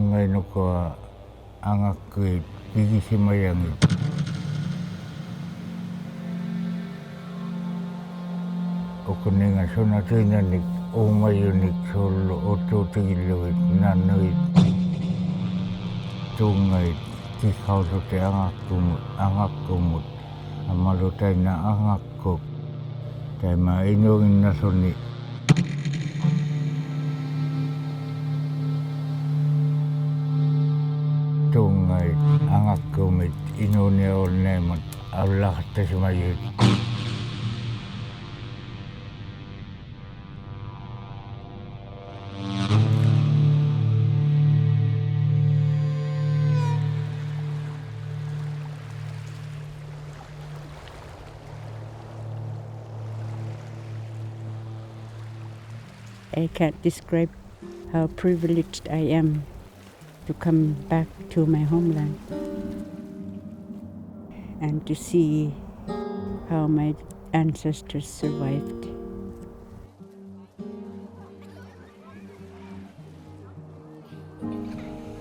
tungay no ko angakit pigi si mayangit. O kuninga suna tinanik o mayunik solo o tutilawit nanuit tungay kikaw sote angak kumut amalutay na angak ko tay mainungin na suni. Tungay angak kumit inunia ol nemat Allah tasmayut. I can't describe how privileged I am to come back to my homeland and to see how my ancestors survived.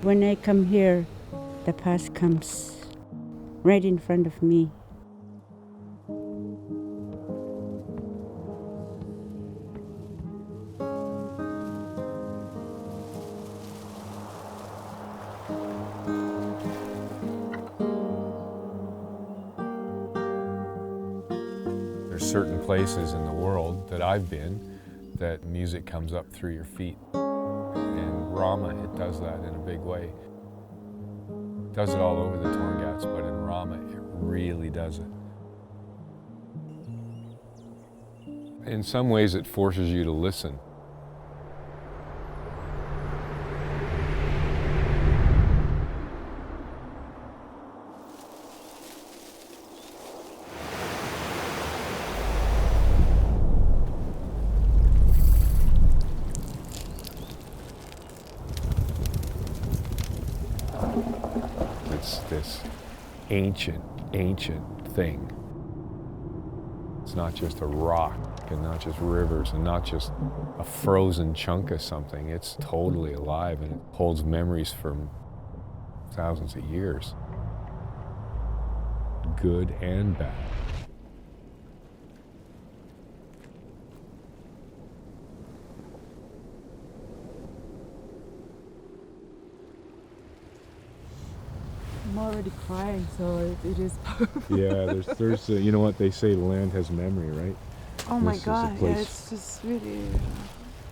When I come here, the past comes right in front of me. There's certain places in the world that I've been that music comes up through your feet. And Rama, it does that in a big way. It does it all over the Torngats, but in Rama, it really does it. In some ways, it forces you to listen. It's this ancient thing. It's not just a rock and not just rivers and not just a frozen chunk of something. It's totally alive and it holds memories from thousands of years, good and bad. I'm already crying, so it is perfect. Yeah, there's you know what they say, land has memory, right? Oh my This is a God, yeah, place- it's just really,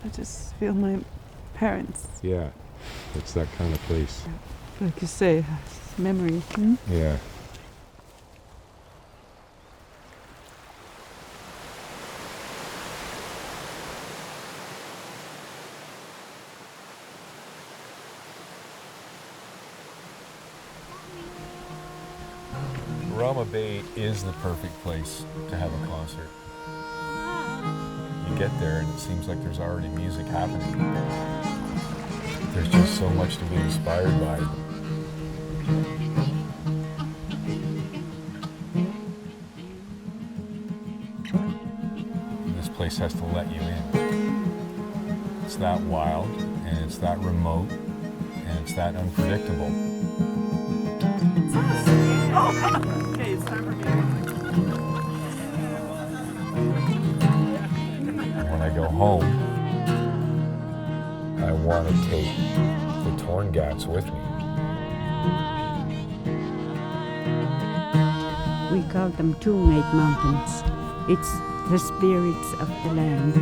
I just feel my parents, Yeah, it's that kind of place. like you say, has memory. Hmm? Yeah. Rama Bay is the perfect place to have a concert. You get there and it seems like there's already music happening. There's just so much to be inspired by. This place has to let you in. It's that wild and it's that remote and it's that unpredictable. Okay, it's time for me. When I go home, I want to take the Torngats with me. We call them Tungait Mountains. It's the spirits of the land.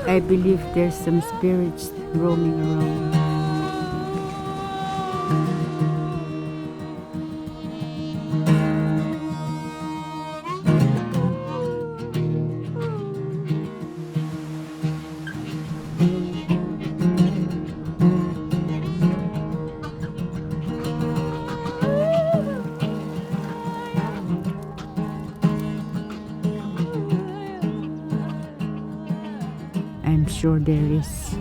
I believe there's some spirits roaming around. I'm sure there is.